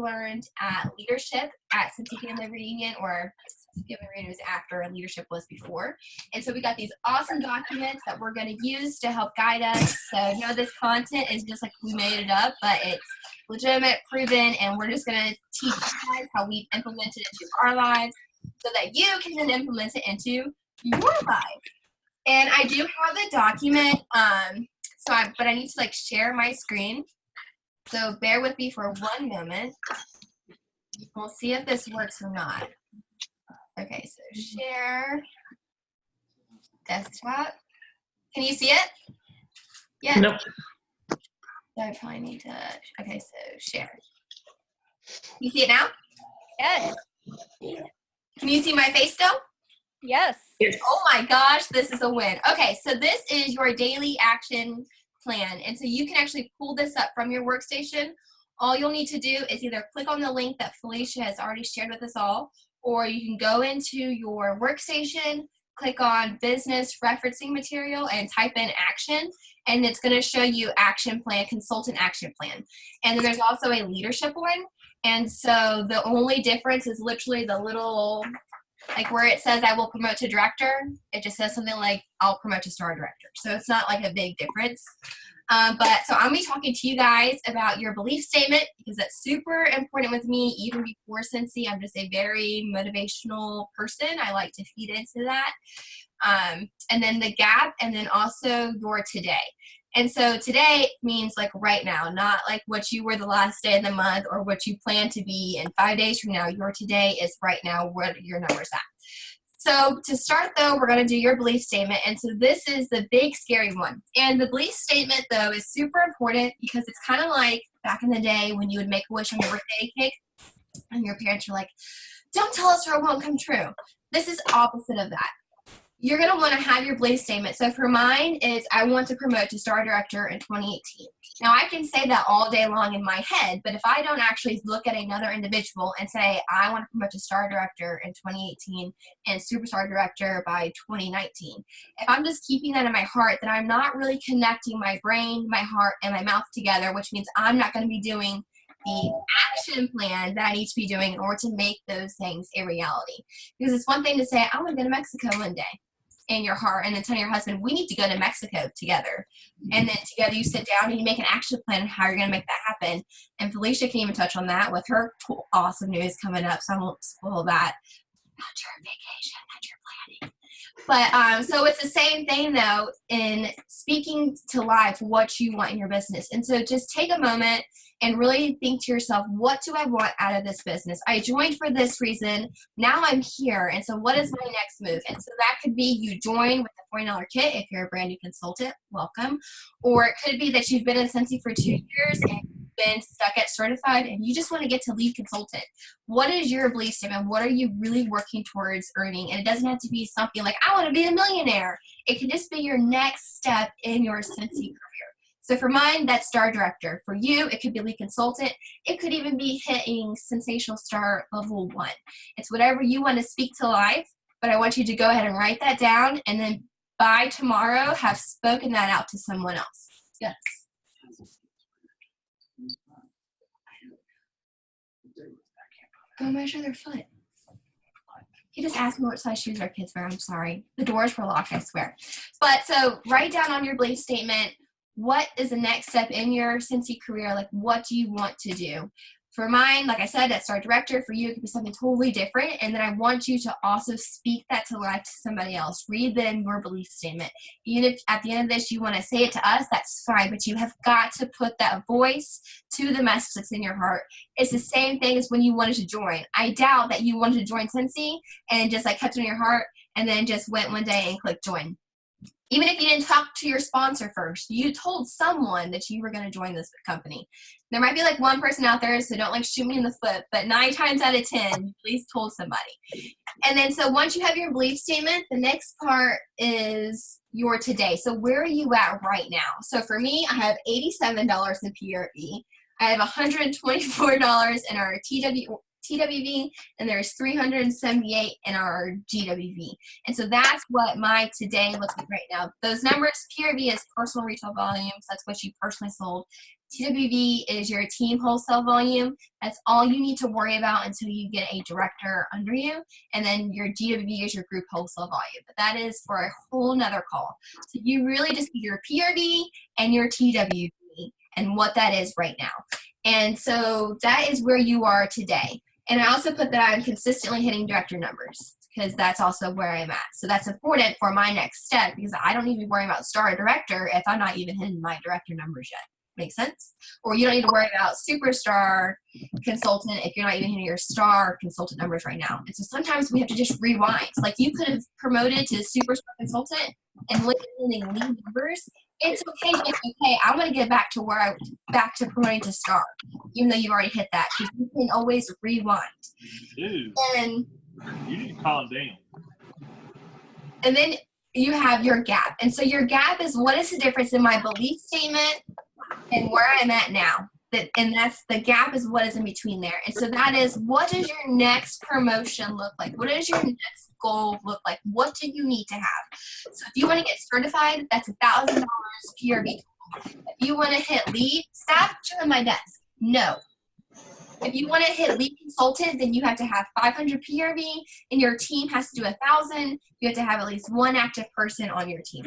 learned at leadership at SCENTSY Family Reunion, or SCENTSY Family Reunion was after leadership was before. And so we got these awesome documents that we're going to use to help guide us. So no, this content is just like we made it up, but it's legitimate, proven, and we're just going to teach you guys how we implemented it into our lives so that you can then implement it into your life. And I do have the document, but I need to like share my screen. So bear with me for one moment. We'll see if this works or not. Okay, so share desktop. Can you see it? Yeah. Nope. I probably need to, okay, so share. You see it now? Yes. Can you see my face still? Yes. Oh my gosh, this is a win. Okay, so this is your daily action plan. And so you can actually pull this up from your workstation. All you'll need to do is either click on the link that Felicia has already shared with us all, or you can go into your workstation, click on business referencing material and type in action, and it's going to show you action plan, consultant action plan. And then there's also a leadership one. And so the only difference is literally the little, like where it says I will promote to director, it just says something like I'll promote to star director. So it's not like a big difference. But so I'm going to be talking to you guys about your belief statement because that's super important with me. Even before SCENTSY, I'm just a very motivational person. I like to feed into that. And then the gap, and then also your today. And so today means like right now, not like what you were the last day of the month or what you plan to be in 5 days from now. Your today is right now, what your number's at. So to start though, we're going to do your belief statement. And so this is the big scary one. And the belief statement though is super important because it's kind of like back in the day when you would make a wish on your birthday cake and your parents were like, don't tell us or it won't come true. This is opposite of that. You're going to want to have your belief statement. So for mine is I want to promote to star director in 2018. Now I can say that all day long in my head, but if I don't actually look at another individual and say I want to promote to star director in 2018 and superstar director by 2019, if I'm just keeping that in my heart, then I'm not really connecting my brain, my heart, and my mouth together, which means I'm not going to be doing the action plan that I need to be doing in order to make those things a reality. Because it's one thing to say, I want to go to Mexico one day in your heart, and then tell your husband, we need to go to Mexico together. And then together you sit down and you make an action plan on how you're going to make that happen. And Felicia can even touch on that with her awesome news coming up, so I won't spoil that. Not your vacation, not your planning. But so it's the same thing though in speaking to life what you want in your business. And so just take a moment and really think to yourself, what do I want out of this business? I joined for this reason. Now I'm here. And so what is my next move? And so that could be you join with a $40 kit if you're a brand new consultant, welcome. Or it could be that you've been in SCENTSY for 2 years and been stuck at certified and you just want to get to lead consultant. What is your belief statement? What are you really working towards earning? And it doesn't have to be something like, I want to be a millionaire. It can just be your next step in your SCENTSY career. So for mine, that's star director. For you, it could be lead consultant. It could even be hitting sensational star level 1. It's whatever you want to speak to life, but I want you to go ahead and write that down and then by tomorrow have spoken that out to someone else. Yes. Go measure their foot. He just asked me what size shoes our kids wear. I'm sorry. The doors were locked, I swear. But so write down on your belief statement, what is the next step in your SCENTSY career? Like, what do you want to do? For mine, like I said, that's star director. For you, it could be something totally different. And then I want you to also speak that to life to somebody else. Read them your belief statement. Even if at the end of this you want to say it to us, that's fine. But you have got to put that voice to the message that's in your heart. It's the same thing as when you wanted to join. I doubt that you wanted to join SCENTSY and just like kept it in your heart and then just went one day and clicked join. Even if you didn't talk to your sponsor first, you told someone that you were going to join this company. There might be like one person out there, so don't like shoot me in the foot, but 9 times out of 10, you at least told somebody. And then so once you have your belief statement, the next part is your today. So where are you at right now? So for me, I have $87 in PRV. I have $124 in our TWV, and there's $378 in our GWV. And so that's what my today looks like right now. Those numbers, PRV is personal retail volumes. That's what you personally sold. TWV is your team wholesale volume. That's all you need to worry about until you get a director under you. And then your GWV is your group wholesale volume. But that is for a whole nother call. So you really just need your PRV and your TWV and what that is right now. And so that is where you are today. And I also put that I'm consistently hitting director numbers because that's also where I'm at. So that's important for my next step because I don't need to be worrying about star director if I'm not even hitting my director numbers yet. Make sense? Or you don't need to worry about superstar consultant if you're not even hitting your star consultant numbers right now. And so sometimes we have to just rewind. Like you could have promoted to superstar consultant and look at lead numbers. It's okay to be okay. I want to get back to back to promoting to star, even though you've already hit that. Because you can always rewind. Dude, And you need to calm down. And then you have your gap. And so your gap is what is the difference in my belief statement and where I'm at now. And that's the gap is what is in between there. And so that is, what does your next promotion look like? What does your next goal look like? What do you need to have? So if you want to get certified, that's $1,000 PRV. If you want to hit lead, stop chilling my desk. No. If you want to hit lead consultant, then you have to have 500 PRV and your team has to do 1,000. You have to have at least one active person on your team.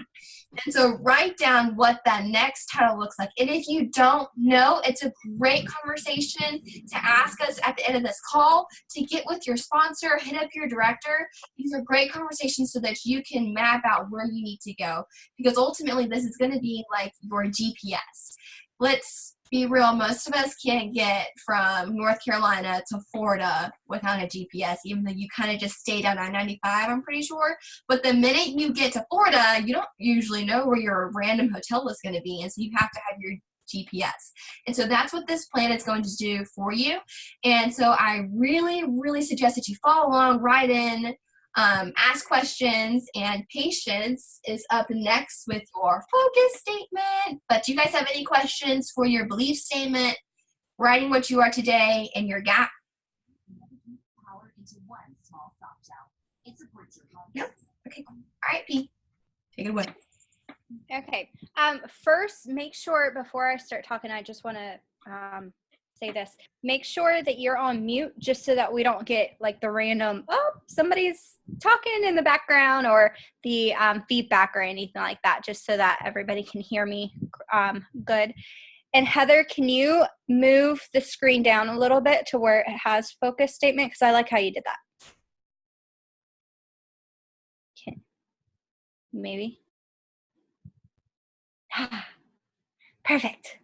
And so write down what that next title looks like. And if you don't know, it's a great conversation to ask us at the end of this call, to get with your sponsor, hit up your director. These are great conversations so that you can map out where you need to go. Because ultimately, this is going to be like your GPS. Let's be real, most of us can't get from North Carolina to Florida without a GPS, even though you kind of just stay down I-95, I'm pretty sure. But the minute you get to Florida, you don't usually know where your random hotel is going to be, and so you have to have your GPS. And so that's what this plan is going to do for you. And so I really, really suggest that you follow along, write in, ask questions, and patience is up next with your focus statement. But do you guys have any questions for your belief statement, writing what you are today, and your gap? Power into one small soft gel. It supports your Yep. Okay, cool. All right, P. Take it away. Okay. First, make sure before I start talking, I just want to say this. Make sure that you're on mute just so that we don't get like the random, oh, somebody's talking in the background or the feedback or anything like that, just so that everybody can hear me good. And Heather, can you move the screen down a little bit to where it has focus statement? Because I like how you did that. Okay. Maybe. Perfect.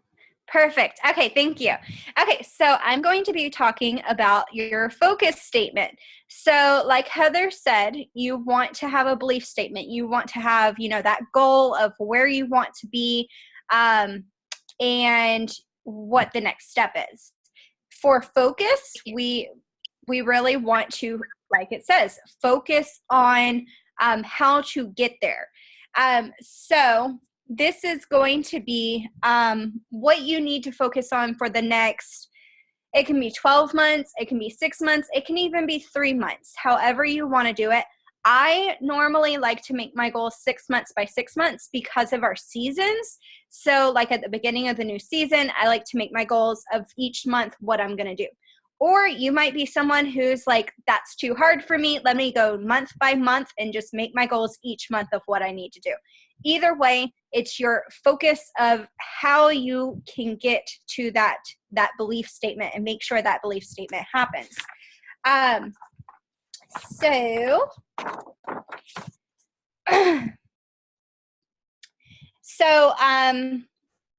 Perfect. Okay, thank you. Okay, so I'm going to be talking about your focus statement. So like Heather said, you want to have a belief statement. You want to have, that goal of where you want to be and what the next step is. For focus, we really want to, like it says, focus on how to get there. So this is going to be what you need to focus on for the next, it can be 12 months, it can be 6 months, it can even be 3 months, however you want to do it. I normally like to make my goals 6 months by 6 months because of our seasons. So like at the beginning of the new season, I like to make my goals of each month what I'm going to do. Or you might be someone who's like, that's too hard for me. Let me go month by month and just make my goals each month of what I need to do. Either way, it's your focus of how you can get to that belief statement and make sure that belief statement happens.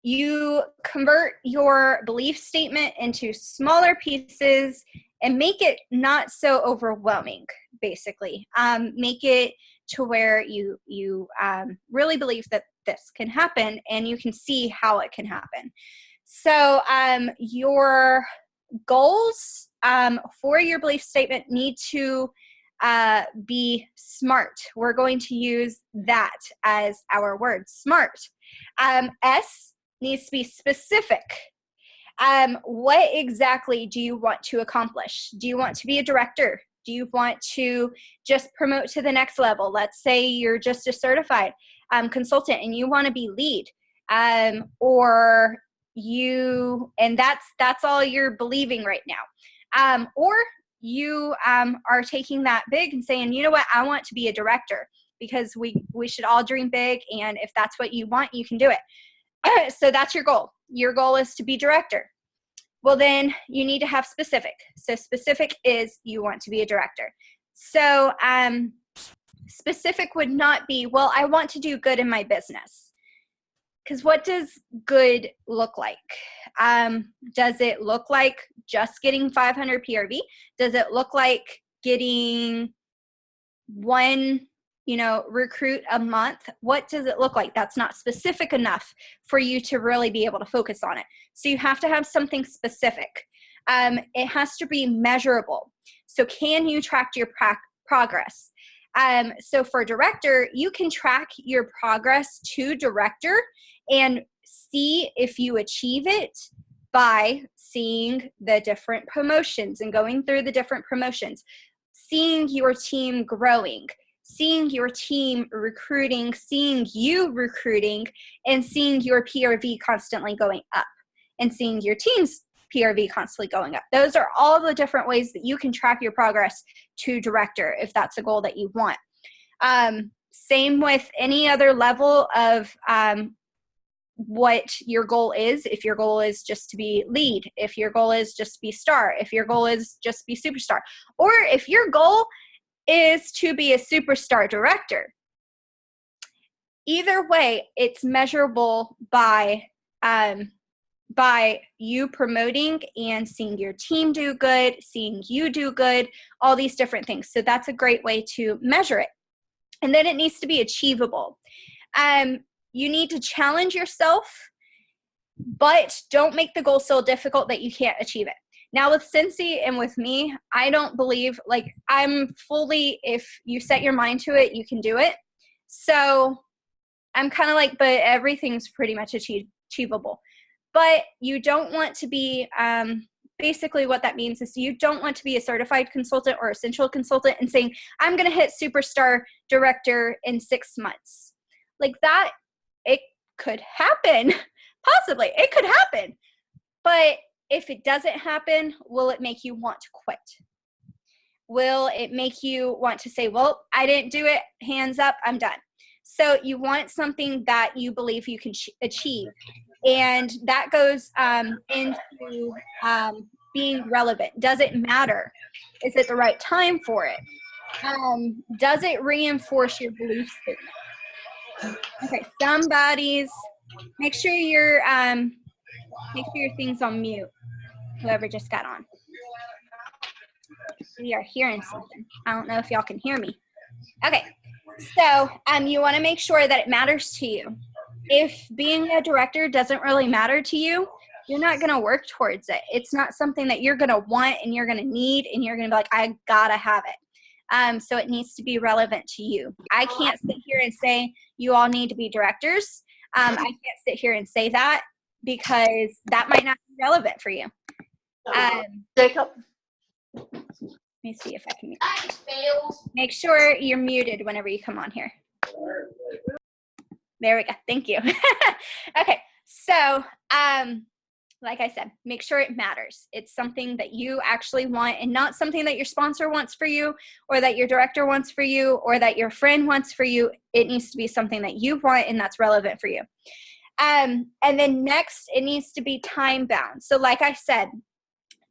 You convert your belief statement into smaller pieces and make it not so overwhelming, basically. Make it to where you really believe that this can happen and you can see how it can happen. So your goals for your belief statement need to be SMART. We're going to use that as our word, SMART. S needs to be specific. What exactly do you want to accomplish? Do you want to be a director? Do you want to just promote to the next level? Let's say you're just a certified consultant and you want to be lead. Or and that's all you're believing right now. Or you are taking that big and saying, you know what, I want to be a director, because we should all dream big, and if that's what you want, you can do it. So that's your goal. Your goal is to be director. Well, then you need to have specific. So specific is you want to be a director. So specific would not be, well, I want to do good in my business. Because what does good look like? Does it look like just getting 500 PRV? Does it look like getting one, recruit a month? What does it look like? That's not specific enough for you to really be able to focus on it. So you have to have something specific. It has to be measurable. So can you track your progress? So for director, you can track your progress to director and see if you achieve it by seeing the different promotions and going through the different promotions, seeing your team growing, seeing your team recruiting, seeing you recruiting, and seeing your PRV constantly going up, and seeing your team's PRV constantly going up. Those are all the different ways that you can track your progress to director if that's a goal that you want. Same with any other level of what your goal is. If your goal is just to be lead, if your goal is just to be star, if your goal is just to be superstar, or if your goal is to be a superstar director. Either way, it's measurable by you promoting and seeing your team do good, seeing you do good, all these different things. So that's a great way to measure it. And then it needs to be achievable. You need to challenge yourself, but don't make the goal so difficult that you can't achieve it. Now with SCENTSY and with me, I don't believe, I'm fully, if you set your mind to it, you can do it. So I'm kind of like, but everything's pretty much achievable. But you don't want to be, basically what that means is you don't want to be a certified consultant or essential consultant and saying, I'm going to hit superstar director in 6 months. Like that, it could happen. Possibly, it could happen. But if it doesn't happen, will it make you want to quit? Will it make you want to say, well, I didn't do it, hands up, I'm done. So you want something that you believe you can achieve. And that goes into being relevant. Does it matter? Is it the right time for it? Does it reinforce your belief statement? Okay, somebody's, make sure your thing's on mute. Whoever just got on. We are hearing something. I don't know if y'all can hear me. Okay, so you want to make sure that it matters to you. If being a director doesn't really matter to you, you're not going to work towards it. It's not something that you're going to want and you're going to need and you're going to be like, I gotta have it. So it needs to be relevant to you. I can't sit here and say you all need to be directors. I can't sit here and say that because that might not be relevant for you. Jacob. Let me see if I can mute. Make sure you're muted whenever you come on here. There we go. Thank you. Okay. So, like I said, make sure it matters. It's something that you actually want and not something that your sponsor wants for you or that your director wants for you or that your friend wants for you. It needs to be something that you want and that's relevant for you. And then next, it needs to be time bound. So like I said,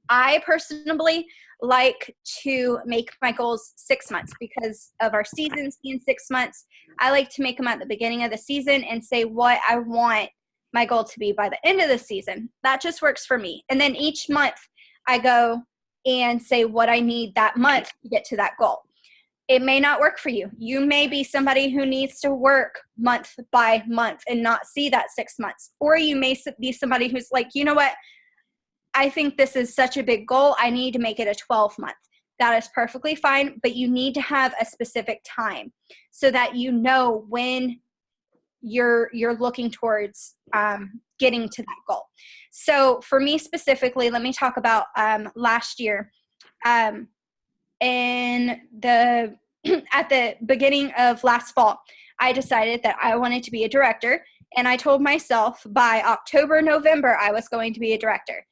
I personally like to make my goals 6 months because of our seasons being 6 months. I like to make them at the beginning of the season and say what I want my goal to be by the end of the season. That just works for me. And then each month I go and say what I need that month to get to that goal. It may not work for you. You may be somebody who needs to work month by month and not see that 6 months. Or you may be somebody who's like, you know what? I think this is such a big goal. I need to make it a 12-month. That is perfectly fine, but you need to have a specific time so that you know when you're looking towards getting to that goal. So for me specifically, let me talk about last year. At the beginning of last fall, I decided that I wanted to be a director And I told myself by October, November, I was going to be a director.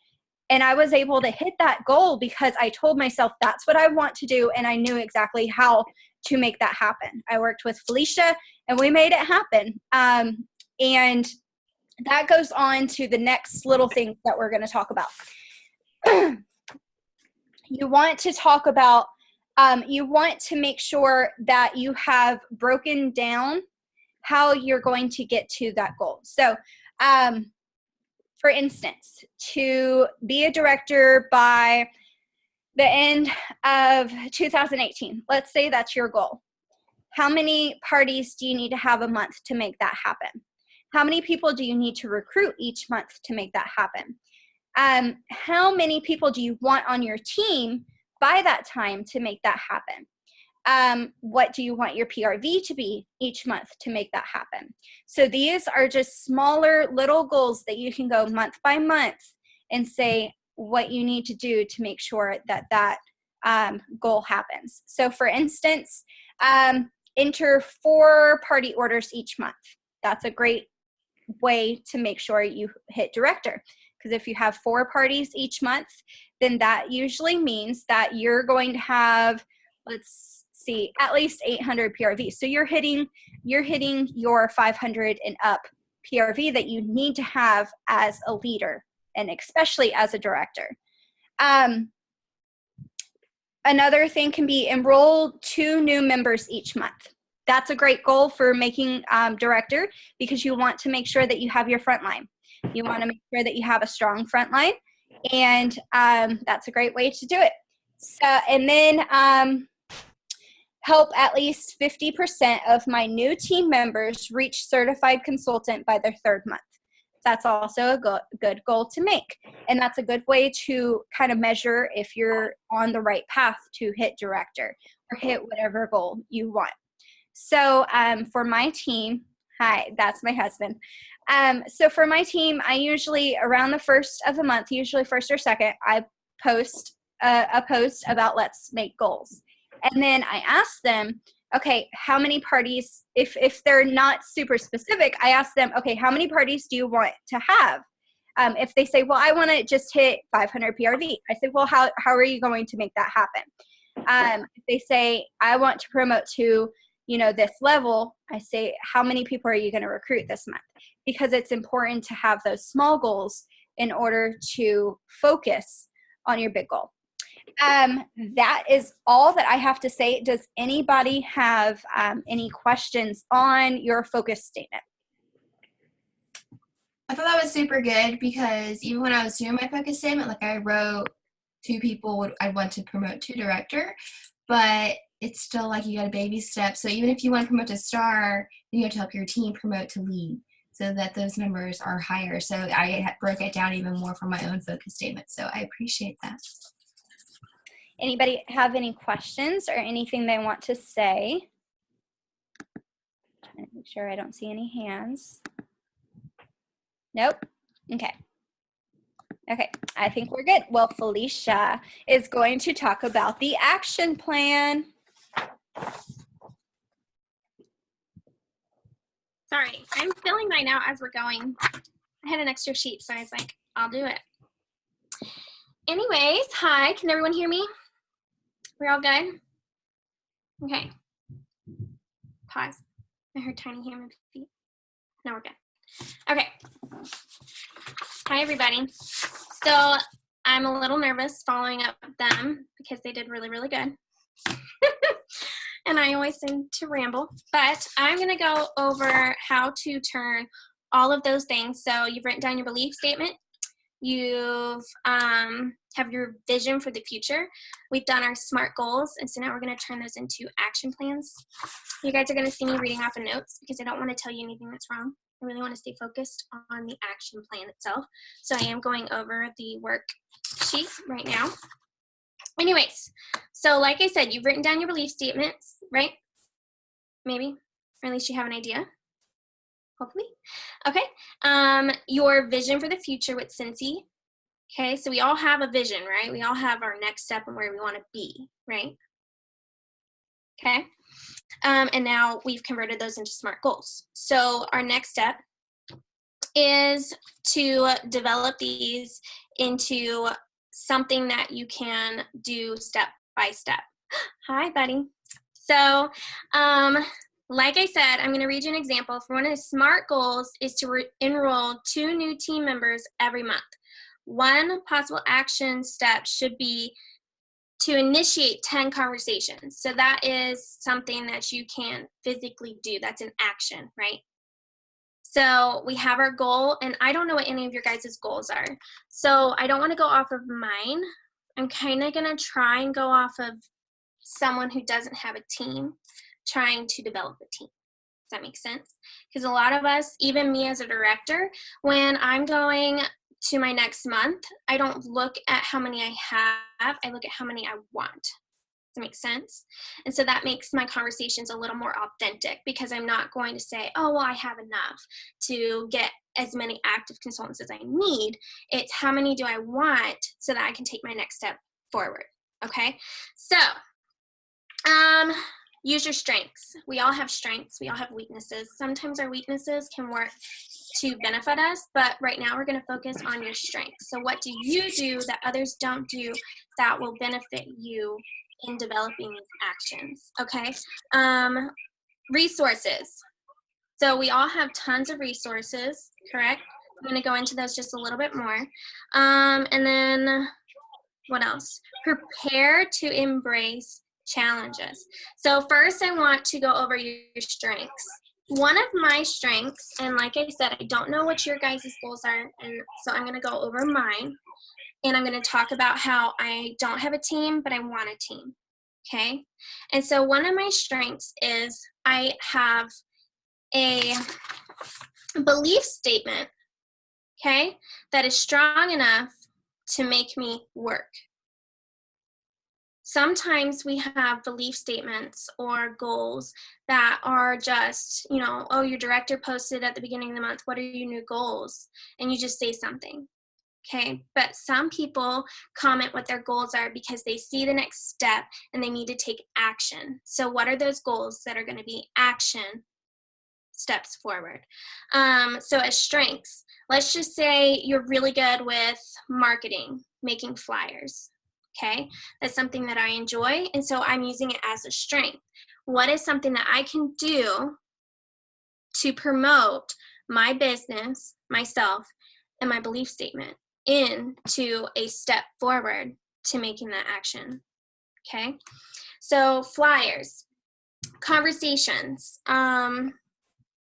And I was able to hit that goal because I told myself that's what I want to do, and I knew exactly how to make that happen. I worked with Felicia, and we made it happen. And that goes on to the next little thing that we're going to talk about. You want to talk about, you want to make sure that you have broken down how you're going to get to that goal. So, for instance, to be a director by the end of 2018, let's say that's your goal. How many parties do you need to have a month to make that happen? How many people do you need to recruit each month to make that happen? How many people do you want on your team by that time to make that happen? What do you want your PRV to be each month to make that happen? So these are just smaller little goals that you can go month by month and say what you need to do to make sure that that goal happens. So for instance, enter 4 party orders each month. That's a great way to make sure you hit director. Because if you have 4 parties each month, then that usually means that you're going to have, let's see, at least 800 PRV. So you're hitting your 500 and up PRV that you need to have as a leader, and especially as a director. Another thing can be enroll 2 new members each month. That's a great goal for making director, because you want to make sure that you have your front line. You want to make sure that you have a strong front line, and that's a great way to do it. So, and then help at least 50% of my new team members reach certified consultant by their 3rd month. That's also a good goal to make. And that's a good way to kind of measure if you're on the right path to hit director or hit whatever goal you want. So for my team, hi, that's my husband. So for my team, I usually, around the 1st of the month, usually 1st or 2nd, I post a post about let's make goals. And then I ask them, okay, how many parties, if they're not super specific, I ask them, okay, how many parties do you want to have? If they say, well, I want to just hit 500 PRV, I say, well, how are you going to make that happen? If they say, I want to promote to, this level, I say, how many people are you going to recruit this month? Because it's important to have those small goals in order to focus on your big goal. That is all that I have to say. Does anybody have any questions on your focus statement? I thought that was super good, because even when I was doing my focus statement, like I wrote 2 people I'd want to promote to director, but it's still like you got a baby step. So even if you want to promote to star, you have to help your team promote to lead so that those numbers are higher. So I broke it down even more for my own focus statement. So I appreciate that. Anybody have any questions or anything they want to say? Trying to make sure I don't see any hands. Nope. Okay. Okay, I think we're good. Well, Felicia is going to talk about the action plan. Sorry, I'm filling mine out as we're going. I had an extra sheet, so I was like, I'll do it. Anyways, hi, can everyone hear me? We're all good? Okay. Pause. I heard tiny hand and feet. Now we're good. Okay. Hi, everybody. So I'm a little nervous following up with them because they did really, really good. And I always seem to ramble. But I'm going to go over how to turn all of those things. So you've written down your belief statement. You've have your vision for the future. We've done our SMART goals, and so now we're going to turn those into action plans. You guys are going to see me reading off of notes because I don't want to tell you anything that's wrong. I really want to stay focused on the action plan itself. So I am going over the worksheet right now. Anyways, so like I said, you've written down your belief statements, right? Maybe, or at least you have an idea. Hopefully. Okay. Your vision for the future with SCENTSY. Okay, so we all have a vision, right? We all have our next step and where we want to be, right? Okay. And now we've converted those into SMART goals. So our next step is to develop these into something that you can do step by step. Hi, buddy. So, like I said, I'm going to read you an example. For one of the SMART goals is to enroll 2 new team members every month. One possible action step should be to initiate 10 conversations. So that is something that you can physically do. That's an action, right? So we have our goal, and I don't know what any of your guys' goals are. So I don't want to go off of mine. I'm kind of going to try and go off of someone who doesn't have a team, trying to develop a team. Does that make sense? Because a lot of us, even me as a director, when I'm going to my next month, I don't look at how many I have, I look at how many I want. Does that make sense? And so that makes my conversations a little more authentic, because I'm not going to say, oh, well, I have enough to get as many active consultants as I need. It's how many do I want so that I can take my next step forward. Okay? So, use your strengths. We all have strengths. We all have weaknesses. Sometimes our weaknesses can work to benefit us, but right now we're going to focus on your strengths. So what do you do that others don't do that will benefit you in developing these actions? Okay. Resources. So we all have tons of resources, correct? I'm going to go into those just a little bit more. And then what else? Prepare to embrace challenges. So first I want to go over your strengths. One of my strengths, and like I said, I don't know what your guys' goals are, and so I'm going to go over mine, and I'm going to talk about how I don't have a team, but I want a team, okay? And so one of my strengths is I have a belief statement, okay, that is strong enough to make me work. Sometimes we have belief statements or goals that are just, you know, oh, your director posted at the beginning of the month, what are your new goals? And you just say something, okay? But some people comment what their goals are because they see the next step and they need to take action. So what are those goals that are going to be action steps forward? So as strengths, let's just say you're really good with marketing, making flyers. Okay, that's something that I enjoy, and so I'm using it as a strength. What is something that I can do to promote my business, myself, and my belief statement into a step forward to making that action? Okay, so flyers, conversations.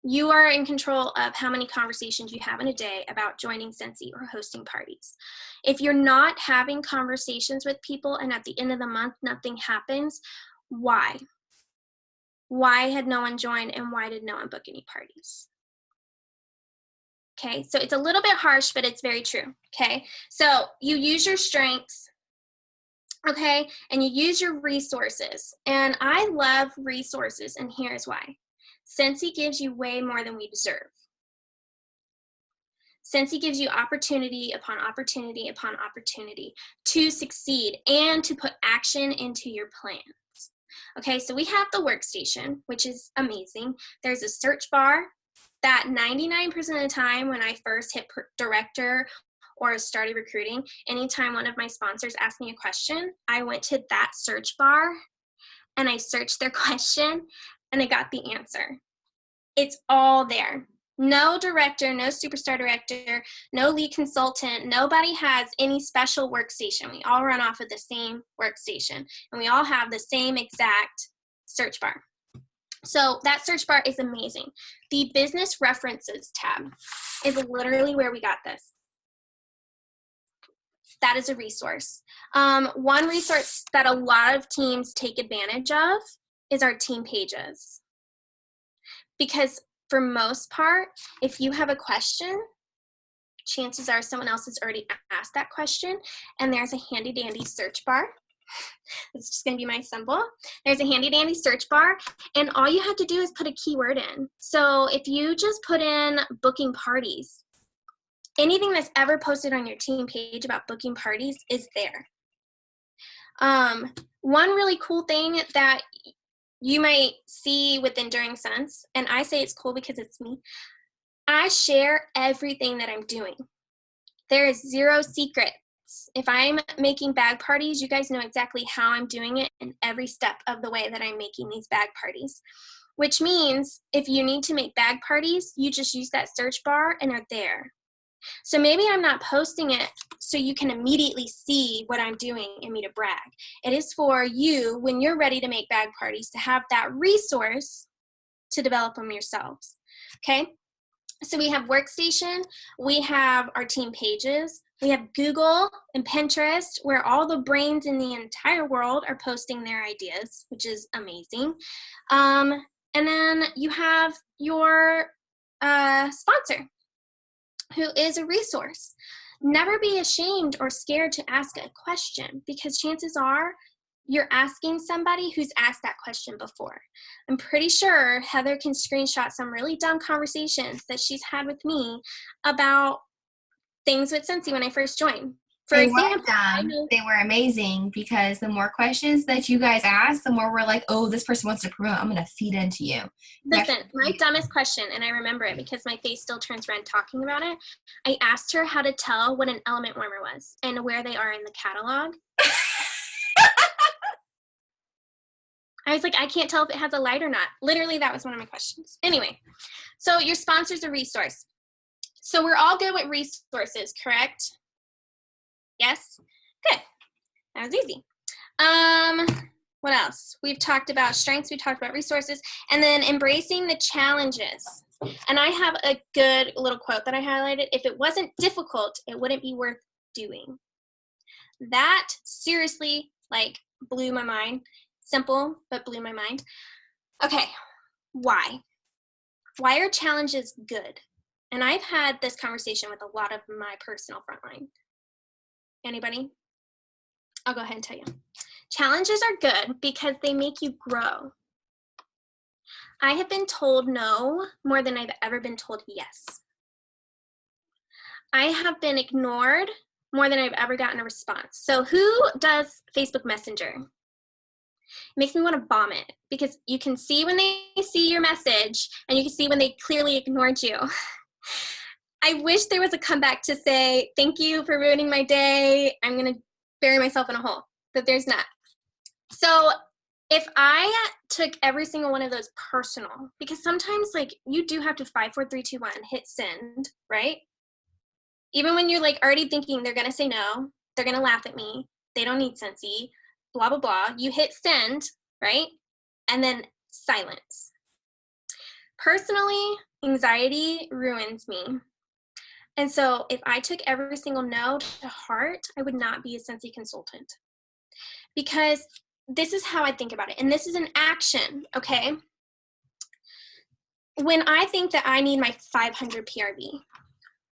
You are in control of how many conversations you have in a day about joining SCENTSY or hosting parties. If you're not having conversations with people and at the end of the month nothing happens, why? Why had no one joined, and why did no one book any parties? Okay, so it's a little bit harsh, but it's very true. Okay, so you use your strengths, okay, and you use your resources. And I love resources, and here's why. SCENTSY gives you way more than we deserve. SCENTSY gives you opportunity upon opportunity upon opportunity to succeed and to put action into your plans. Okay, so we have the workstation, which is amazing. There's a search bar that 99% of the time when I first hit director or started recruiting, anytime one of my sponsors asked me a question, I went to that search bar and I searched their question and I got the answer. It's all there. No director, no superstar director, no lead consultant, nobody has any special workstation. We all run off of the same workstation, and we all have the same exact search bar. So that search bar is amazing. The business references tab is literally where we got this. That is a resource. One resource that a lot of teams take advantage of is our team pages. Because for most part, if you have a question, chances are someone else has already asked that question, and there's a handy dandy search bar. It's just going to be my symbol. There's a handy dandy search bar, and all you have to do is put a keyword in. So if you just put in booking parties, anything that's ever posted on your team page about booking parties is there. One really cool thing that you might see with Enduring Sense, and I say it's cool because it's me, I share everything that I'm doing. There is zero secrets. If I'm making bag parties, you guys know exactly how I'm doing it in every step of the way that I'm making these bag parties. Which means if you need to make bag parties, you just use that search bar and are there. So maybe I'm not posting it so you can immediately see what I'm doing and me to brag. It is for you, when you're ready to make bag parties, to have that resource to develop them yourselves. Okay? So we have Workstation, we have our team pages, we have Google and Pinterest, where all the brains in the entire world are posting their ideas, which is amazing. And then you have your sponsor, who is a resource. Never be ashamed or scared to ask a question, because chances are you're asking somebody who's asked that question before. I'm pretty sure Heather can screenshot some really dumb conversations that she's had with me about things with SCENTSY when I first joined. For example, they were amazing, because the more questions that you guys ask, the more we're like, oh, this person wants to promote. I'm going to feed into you. Listen, my dumbest question, and I remember it because my face still turns red talking about it. I asked her how to tell what an element warmer was and where they are in the catalog. I was like, I can't tell if it has a light or not. Literally, that was one of my questions. Anyway, so your sponsor's a resource. So we're all good with resources, correct? Yes? Good. That was easy. What else? We've talked about strengths, we talked about resources, and then embracing the challenges. And I have a good little quote that I highlighted. If it wasn't difficult, it wouldn't be worth doing. That seriously, like, blew my mind. Simple, but blew my mind. Okay, why? Why are challenges good? And I've had this conversation with a lot of my personal frontline. Anybody? I'll go ahead and tell you. Challenges are good because they make you grow. I have been told no more than I've ever been told yes. I have been ignored more than I've ever gotten a response. So who does Facebook Messenger? It makes me want to vomit, because you can see when they see your message and you can see when they clearly ignored you. I wish there was a comeback to say, thank you for ruining my day. I'm going to bury myself in a hole, but there's not. So if I took every single one of those personal, because sometimes like you do have to 5, 4, 3, 2, 1, hit send, right? Even when you're like already thinking they're going to say no, they're going to laugh at me, they don't need SCENTSY, blah, blah, blah. You hit send, right? And then silence. Personally, anxiety ruins me. And so if I took every single no to heart, I would not be a SCENTSY consultant. Because this is how I think about it. And this is an action, okay? When I think that I need my 500 PRV,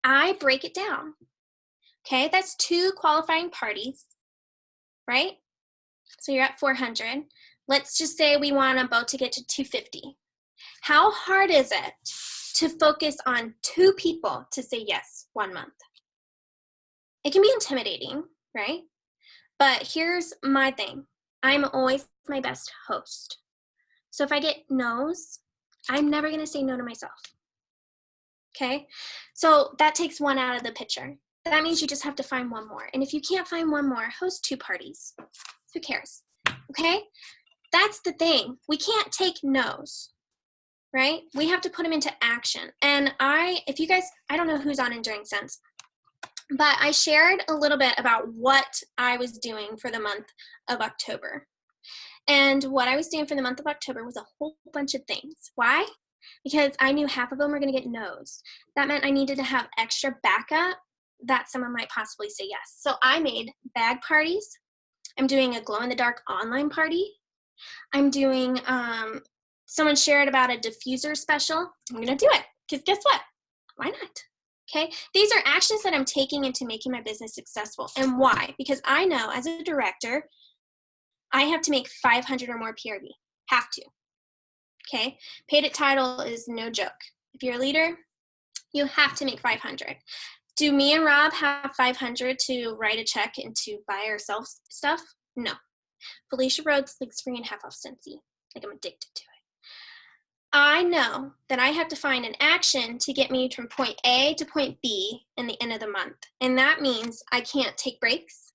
I break it down. Okay, that's 2 qualifying parties, right? So you're at 400. Let's just say we want them both to get to 250. How hard is it to focus on 2 people to say yes 1 month? It can be intimidating, right? But here's my thing. I'm always my best host. So if I get no's, I'm never going to say no to myself. Okay? So that takes 1 out of the picture. That means you just have to find 1 more. And if you can't find 1 more, host 2 parties. Who cares? Okay? That's the thing. We can't take no's, right? We have to put them into action. And if you guys, I don't know who's on Enduring Sense, but I shared a little bit about what I was doing for the month of October. And what I was doing for the month of October was a whole bunch of things. Why? Because I knew half of them were going to get no's. That meant I needed to have extra backup that someone might possibly say yes. So I made bag parties. I'm doing a glow-in-the-dark online party. I'm doing, someone shared about a diffuser special. I'm going to do it, because guess what? Why not? Okay, these are actions that I'm taking into making my business successful. And why? Because I know as a director, I have to make 500 or more PRV. Have to. Okay, paid at title is no joke. If you're a leader, you have to make 500. Do me and Rob have 500 to write a check and to buy ourselves stuff? No. Felicia Rhodes likes free and half off SCENTSY. Like, I'm addicted to it. I know that I have to find an action to get me from point A to point B in the end of the month. And that means I can't take breaks.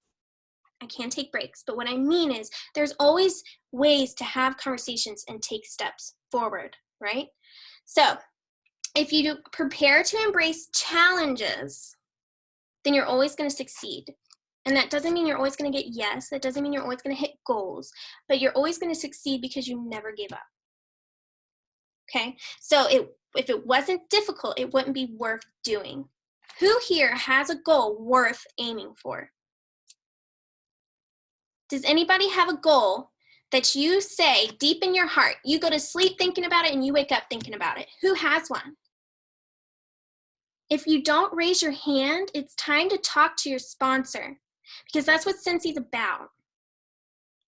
I can't take breaks. But what I mean is there's always ways to have conversations and take steps forward, right? So if you prepare to embrace challenges, then you're always going to succeed. And that doesn't mean you're always going to get yes. That doesn't mean you're always going to hit goals. But you're always going to succeed because you never give up. Okay, so if it wasn't difficult, it wouldn't be worth doing. Who here has a goal worth aiming for? Does anybody have a goal that you say deep in your heart, you go to sleep thinking about it and you wake up thinking about it? Who has one? If you don't raise your hand, it's time to talk to your sponsor because that's what SCENTSY's about.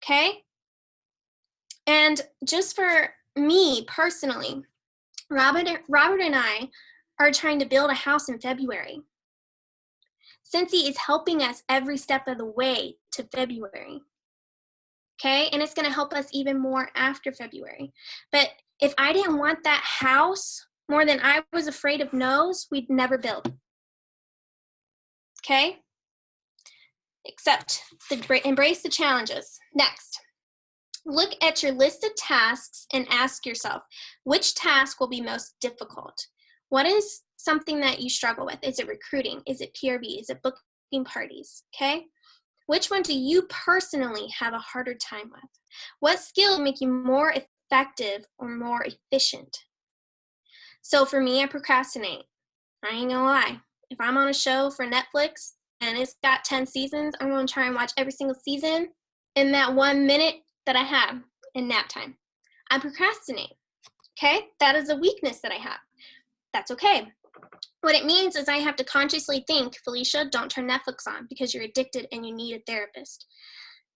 Okay? And just for me personally, Robert and I are trying to build a house in February. SCENTSY is helping us every step of the way to February. Okay, and it's going to help us even more after February. But if I didn't want that house more than I was afraid of no's, we'd never build. Okay? Except embrace the challenges. Next. Look at your list of tasks and ask yourself, which task will be most difficult? What is something that you struggle with? Is it recruiting? Is it PRV? Is it booking parties? Okay? Which one do you personally have a harder time with? What skill make you more effective or more efficient? So for me, I procrastinate. I ain't gonna lie. If I'm on a show for Netflix and it's got 10 seasons, I'm gonna try and watch every single season in that 1 minute that I have in nap time. I procrastinate, okay? That is a weakness that I have. That's okay. What it means is I have to consciously think, Felicia, don't turn Netflix on because you're addicted and you need a therapist.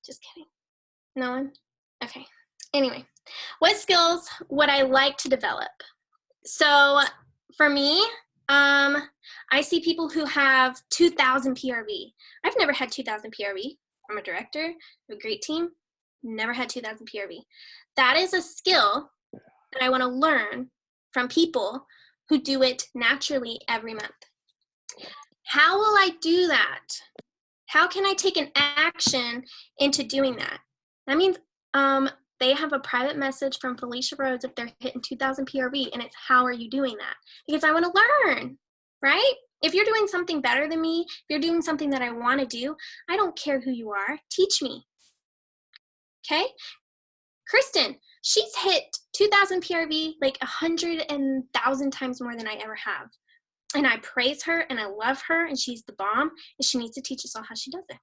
Just kidding. No one? Okay. Anyway, what skills would I like to develop? So for me, I see people who have 2,000 PRV. I've never had 2,000 PRV. I'm a director, I have a great team. Never had 2,000 PRV. That is a skill that I want to learn from people who do it naturally every month. How will I do that? How can I take an action into doing that? That means they have a private message from Felicia Rhodes if they're hitting 2,000 PRV, and it's how are you doing that? Because I want to learn, right? If you're doing something better than me, if you're doing something that I want to do, I don't care who you are. Teach me. Okay? Kristen, she's hit 2,000 PRV like 100,000 times more than I ever have. And I praise her and I love her and she's the bomb and she needs to teach us all how she does it.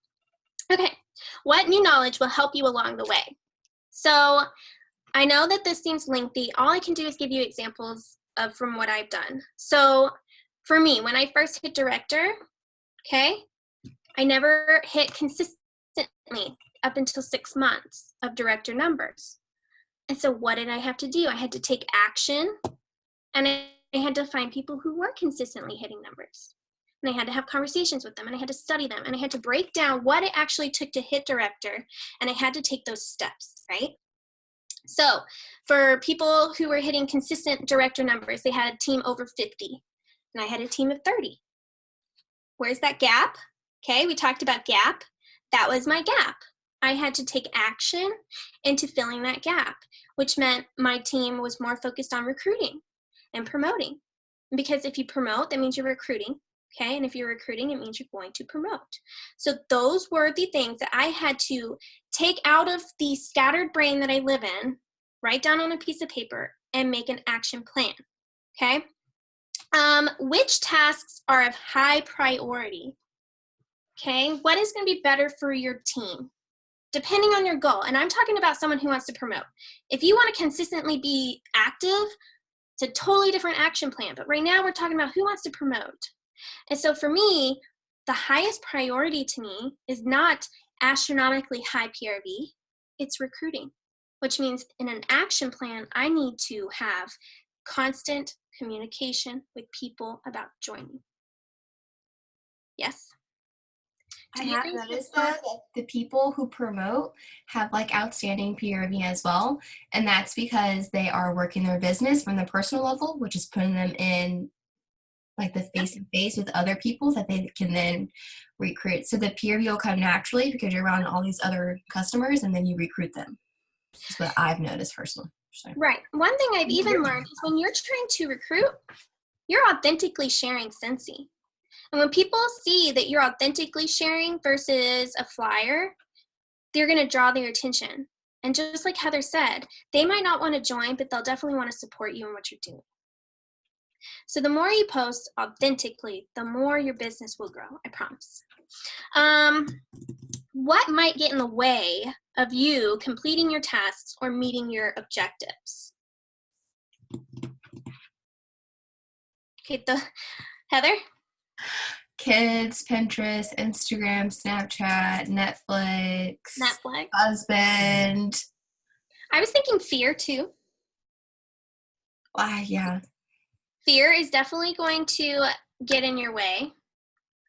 Okay, what new knowledge will help you along the way? So I know that this seems lengthy. All I can do is give you examples of from what I've done. So for me, when I first hit director, okay, I never hit consistently up until 6 months of director numbers. And so what did I have to do? I had to take action and I had to find people who were consistently hitting numbers. And I had to have conversations with them and I had to study them and I had to break down what it actually took to hit director and I had to take those steps, right? So for people who were hitting consistent director numbers, they had a team over 50 and I had a team of 30. Where's that gap? Okay, we talked about gap. That was my gap. I had to take action into filling that gap, which meant my team was more focused on recruiting and promoting. Because if you promote, that means you're recruiting, okay? And if you're recruiting, it means you're going to promote. So those were the things that I had to take out of the scattered brain that I live in, write down on a piece of paper, and make an action plan, okay? Which tasks are of high priority? Okay, what is going to be better for your team? Depending on your goal, and I'm talking about someone who wants to promote. If you want to consistently be active, it's a totally different action plan. But right now we're talking about who wants to promote. And so for me, the highest priority to me is not astronomically high PRV, it's recruiting, which means in an action plan, I need to have constant communication with people about joining. Yes? I Do you have think noticed that's that the people who promote have like outstanding PRV as well, and that's because they are working their business from the personal level, which is putting them in like the face to face with other people that they can then recruit. So the PRV will come naturally because you're around all these other customers, and then you recruit them. That's what I've noticed personally. So. right? One thing I've even learned is when you're trying to recruit, you're authentically sharing SCENTSY. And when people see that you're authentically sharing versus a flyer, they're going to draw their attention. And just like Heather said, they might not want to join, but they'll definitely want to support you in what you're doing. So the more you post authentically, the more your business will grow, I promise. What might get in the way of you completing your tasks or meeting your objectives? Okay, Heather? Kids, Pinterest, Instagram, Snapchat, Netflix, husband. I was thinking fear too. Yeah. Fear is definitely going to get in your way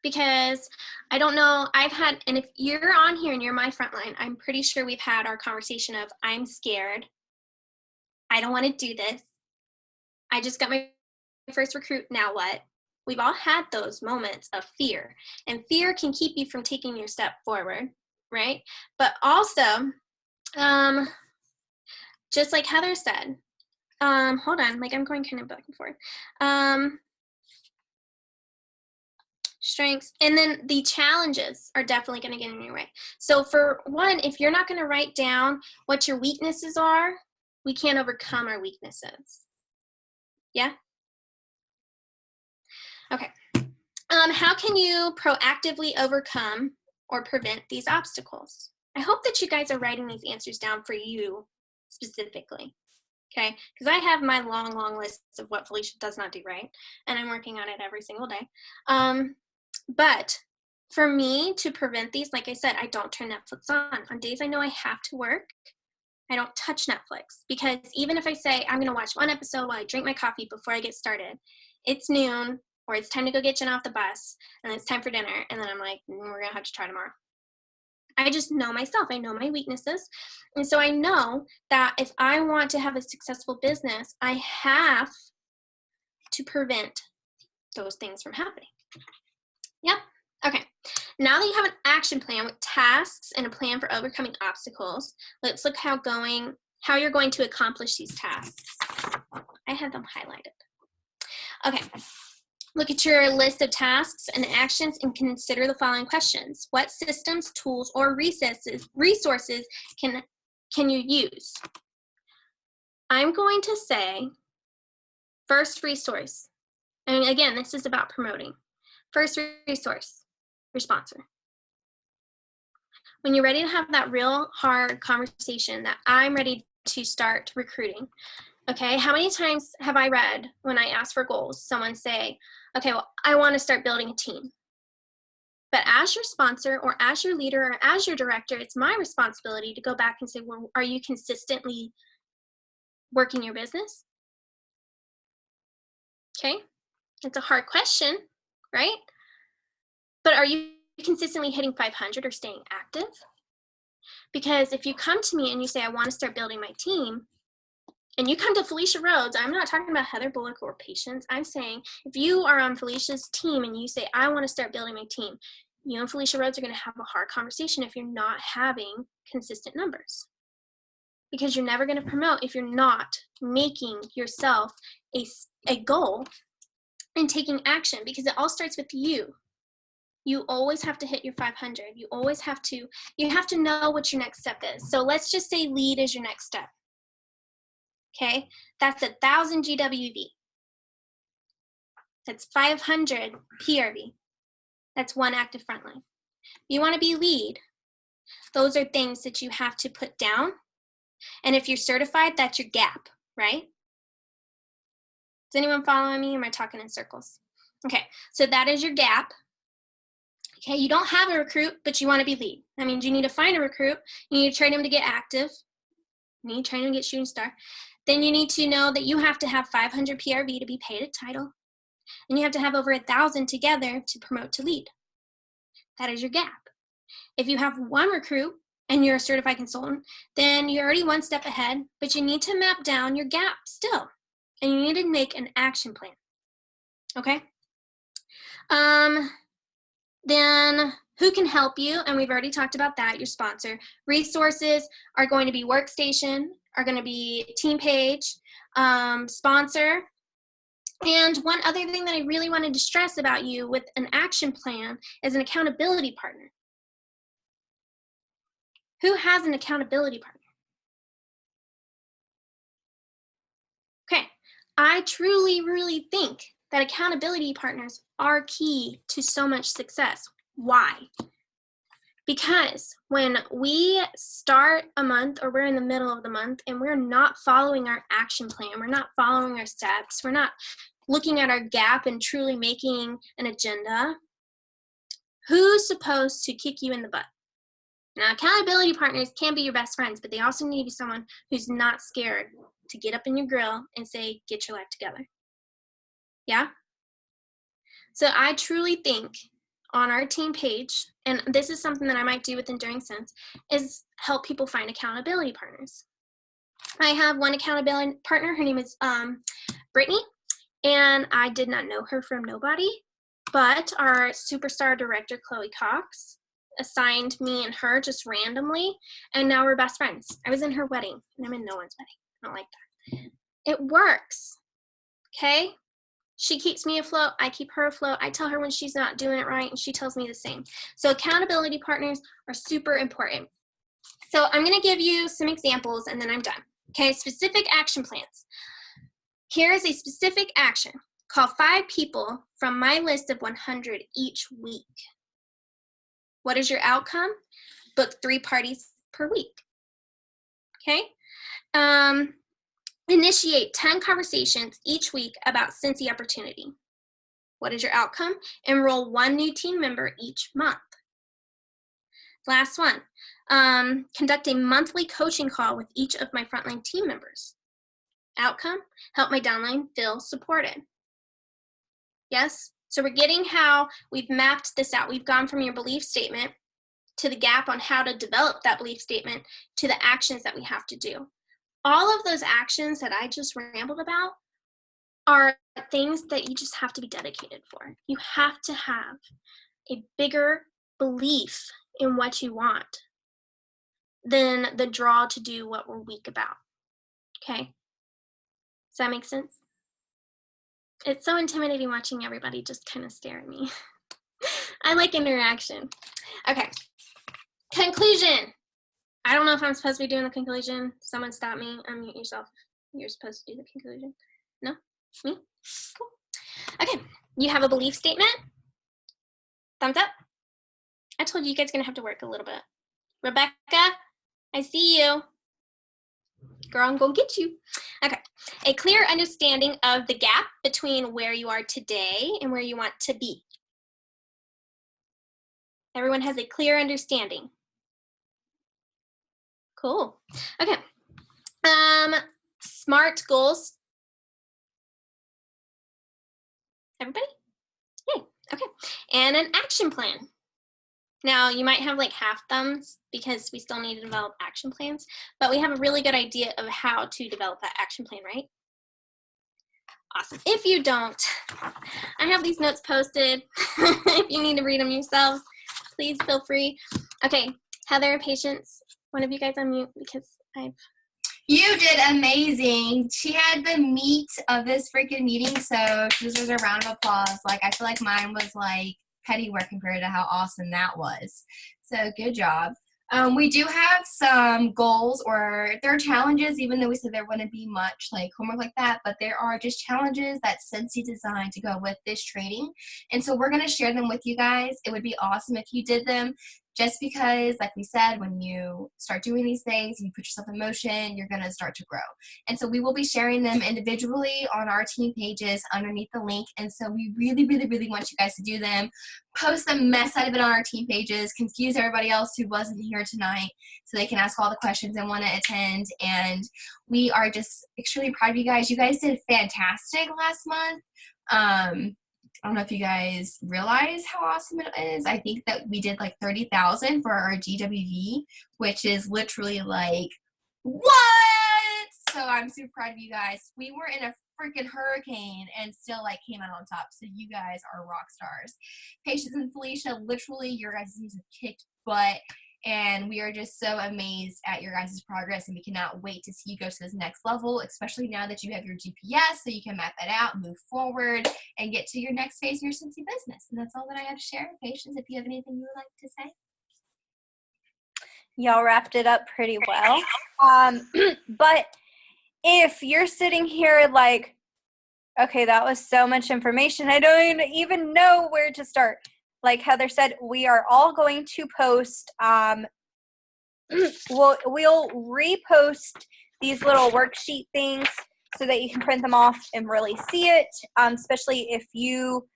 because I don't know, and if you're on here and you're my frontline, I'm pretty sure we've had our conversation of, I'm scared. I don't want to do this. I just got my first recruit, now what? We've all had those moments of fear, and fear can keep you from taking your step forward, right? But also, just like Heather said, hold on, like I'm going kind of back and forth. Strengths, and then the challenges are definitely going to get in your way. So for one, if you're not going to write down what your weaknesses are, we can't overcome our weaknesses. Yeah? Okay. How can you proactively overcome or prevent these obstacles? I hope that you guys are writing these answers down for you specifically, okay? Because I have my long, long list of what Felicia does not do right, and I'm working on it every single day. But for me to prevent these, like I said, I don't turn Netflix on. On days I know I have to work, I don't touch Netflix, because even if I say I'm going to watch one episode while I drink my coffee before I get started, it's noon, or it's time to go get Jen off the bus, and it's time for dinner, and then I'm like, we're going to have to try tomorrow. I just know myself. I know my weaknesses. And so I know that if I want to have a successful business, I have to prevent those things from happening. Yep. Okay. Now that you have an action plan with tasks and a plan for overcoming obstacles, let's look how you're going to accomplish these tasks. I have them highlighted. Okay. Look at your list of tasks and actions and consider the following questions. What systems, tools, or resources can you use? I'm going to say first resource. And again, this is about promoting. First resource, your sponsor. When you're ready to have that real hard conversation that I'm ready to start recruiting, okay, how many times have I read when I ask for goals, someone say, okay, well, I want to start building a team. But as your sponsor or as your leader or as your director, it's my responsibility to go back and say, well, are you consistently working your business? Okay, it's a hard question, right? But are you consistently hitting 500 or staying active? Because if you come to me and you say, I want to start building my team, and you come to Felicia Rhodes, I'm not talking about Heather Bullock or Patience. I'm saying if you are on Felicia's team and you say, I want to start building my team, you and Felicia Rhodes are going to have a hard conversation if you're not having consistent numbers. Because you're never going to promote if you're not making yourself a goal and taking action, because it all starts with you. You always have to hit your 500. You have to know what your next step is. So let's just say lead is your next step. Okay, that's 1,000 GWV. That's 500 PRV. That's one active frontline. You want to be lead. Those are things that you have to put down. And if you're certified, that's your gap, right? Is anyone following me, or am I talking in circles? Okay, so that is your gap. Okay, you don't have a recruit, but you want to be lead. That means you need to find a recruit. You need to train them to get active. You need to train them to get shooting star. Then you need to know that you have to have 500 PRV to be paid a title. And you have to have over 1,000 together to promote to lead. That is your gap. If you have one recruit and you're a certified consultant, then you're already one step ahead, but you need to map down your gap still. And you need to make an action plan. Okay? Then who can help you? And we've already talked about that, your sponsor. Resources are going to be Workstation, are going to be Team Page, sponsor. And one other thing that I really wanted to stress about you with an action plan is an accountability partner. Who has an accountability partner? Okay, I truly, really think that accountability partners are key to so much success. Why? Because when we start a month or we're in the middle of the month and we're not following our action plan, we're not following our steps, we're not looking at our gap and truly making an agenda, who's supposed to kick you in the butt? Now, accountability partners can be your best friends, but they also need to be someone who's not scared to get up in your grill and say, get your life together. Yeah? So I truly think on our team page, and this is something that I might do with Enduring Sense, is help people find accountability partners. I have one accountability partner. Her name is Brittany, and I did not know her from nobody, but our superstar director, Chloe Cox, assigned me and her just randomly, and now we're best friends. I was in her wedding, and I'm in no one's wedding. I don't like that. It works, okay? She keeps me afloat. I keep her afloat. I tell her when she's not doing it right, and she tells me the same. So accountability partners are super important. So I'm going to give you some examples, and then I'm done. Okay, specific action plans. Here is a specific action. Call 5 people from my list of 100 each week. What is your outcome? Book 3 parties per week. Okay? Initiate 10 conversations each week about SCENTSY opportunity. What is your outcome? Enroll 1 new team member each month. Last one. Conduct a monthly coaching call with each of my frontline team members. Outcome? Help my downline feel supported. Yes? So we're getting how we've mapped this out. We've gone from your belief statement to the gap on how to develop that belief statement to the actions that we have to do. All of those actions that I just rambled about are things that you just have to be dedicated for. You have to have a bigger belief in what you want than the draw to do what we're weak about. Okay? Does that make sense? It's so intimidating watching everybody just kind of stare at me. I like interaction. Okay. Conclusion. I don't know if I'm supposed to be doing the conclusion. Someone stop me. Unmute yourself. You're supposed to do the conclusion. No? Me? Cool. Okay. You have a belief statement. Thumbs up. I told you guys are going to have to work a little bit. Rebecca, I see you. Girl, I'm going to get you. Okay. A clear understanding of the gap between where you are today and where you want to be. Everyone has a clear understanding. Cool. Okay. SMART goals. Everybody? Yay. Okay. And an action plan. Now, you might have like half thumbs because we still need to develop action plans, but we have a really good idea of how to develop that action plan, right? Awesome. If you don't, I have these notes posted. If you need to read them yourselves, please feel free. Okay, Heather, Patience, one of you guys unmute because You did amazing. She had the meat of this freaking meeting, so she deserves a round of applause. Like, I feel like mine was like petty work compared to how awesome that was. So good job. We do have some goals, or there are challenges, even though we said there wouldn't be much like homework like that, but there are just challenges that SCENTSY designed to go with this training. And so we're going to share them with you guys. It would be awesome if you did them, just because, like we said, when you start doing these things and you put yourself in motion, you're going to start to grow. And so we will be sharing them individually on our team pages underneath the link. And so we really, really, really want you guys to do them. Post the mess out of it on our team pages. Confuse everybody else who wasn't here tonight so they can ask all the questions and want to attend. And we are just extremely proud of you guys. You guys did fantastic last month. I don't know if you guys realize how awesome it is. I think that we did like 30,000 for our GWV, which is literally like, what? So I'm super proud of you guys. We were in a freaking hurricane and still like came out on top. So you guys are rock stars. Patience and Felicia, literally your guys' teams have kicked butt. And we are just so amazed at your guys' progress, and we cannot wait to see you go to this next level, especially now that you have your GPS, so you can map it out, move forward, and get to your next phase in your SCENTSY business. And that's all that I have to share. Patience, if you have anything you would like to say. Y'all wrapped it up pretty well. But if you're sitting here like, okay, that was so much information, I don't even know where to start. Like Heather said, we are all going to post, we'll repost these little worksheet things so that you can print them off and really see it, especially if you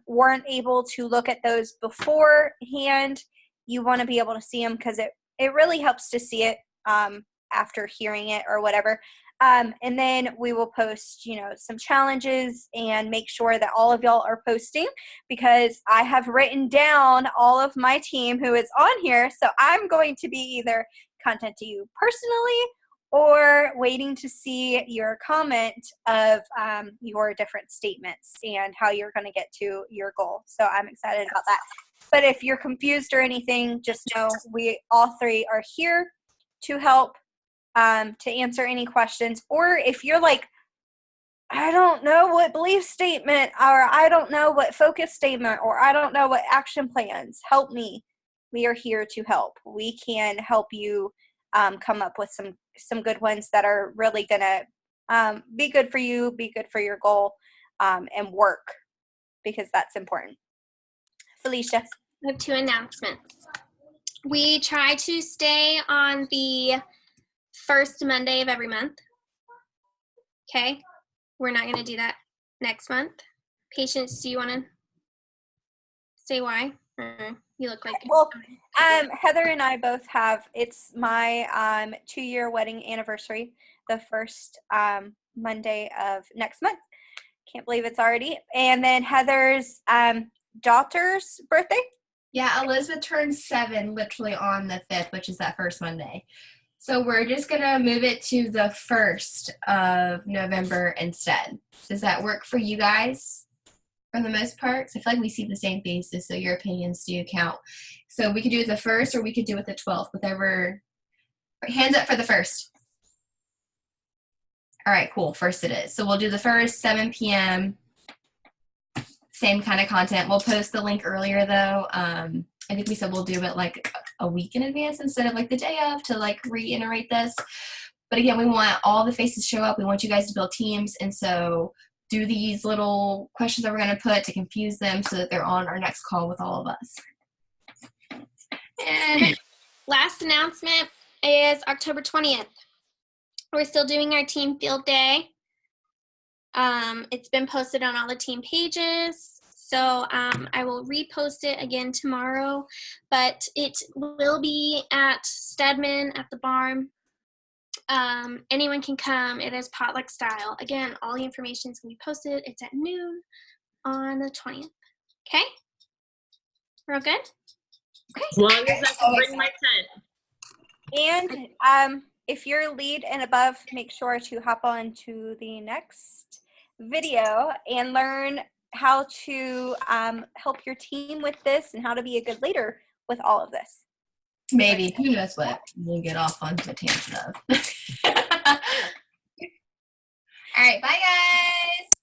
weren't able to look at those beforehand. You want to be able to see them because it really helps to see it after hearing it or whatever. And then we will post, some challenges and make sure that all of y'all are posting, because I have written down all of my team who is on here. So I'm going to be either content to you personally or waiting to see your comment of your different statements and how you're going to get to your goal. So I'm excited about that. But if you're confused or anything, just know we all three are here to help. To answer any questions, or if you're like, I don't know what belief statement, or I don't know what focus statement, or I don't know what action plans, help me. We are here to help. We can help you come up with some good ones that are really gonna be good for you, be good for your goal, and work, because that's important. Felicia. I have 2 announcements. We try to stay on the first Monday of every month. Okay, we're not going to do that next month. Patience, do you want to say why? You look like Heather and I both have, it's my 2-year wedding anniversary, the first Monday of next month. Can't believe it's already. And then Heather's daughter's birthday. Yeah, Elizabeth turns 7 literally on the 5th, which is that first Monday. So we're just going to move it to the 1st of November instead. Does that work for you guys for the most part? Because I feel like we see the same faces, so your opinions do count. So we could do it the 1st, or we could do it the 12th, whatever. Hands up for the 1st. All right, cool. 1st it is. So we'll do the 1st, 7 p.m. Same kind of content. We'll post the link earlier, though. I think we said we'll do it like a week in advance instead of like the day of, to like reiterate this. But again, we want all the faces to show up. We want you guys to build teams. And so do these little questions that we're going to put to confuse them so that they're on our next call with all of us. And last announcement is October 20th. We're still doing our team field day. It's been posted on all the team pages. So I will repost it again tomorrow, but it will be at Stedman at the barn. Anyone can come. It is potluck style. Again, all the information is going to be posted. It's at noon on the 20th. Okay? We're all good? As long as I can bring my tent. And if you're lead and above, make sure to hop on to the next video and learn how to help your team with this and how to be a good leader with all of this. maybe, who knows what we'll get off on the tangent of. All right, bye guys.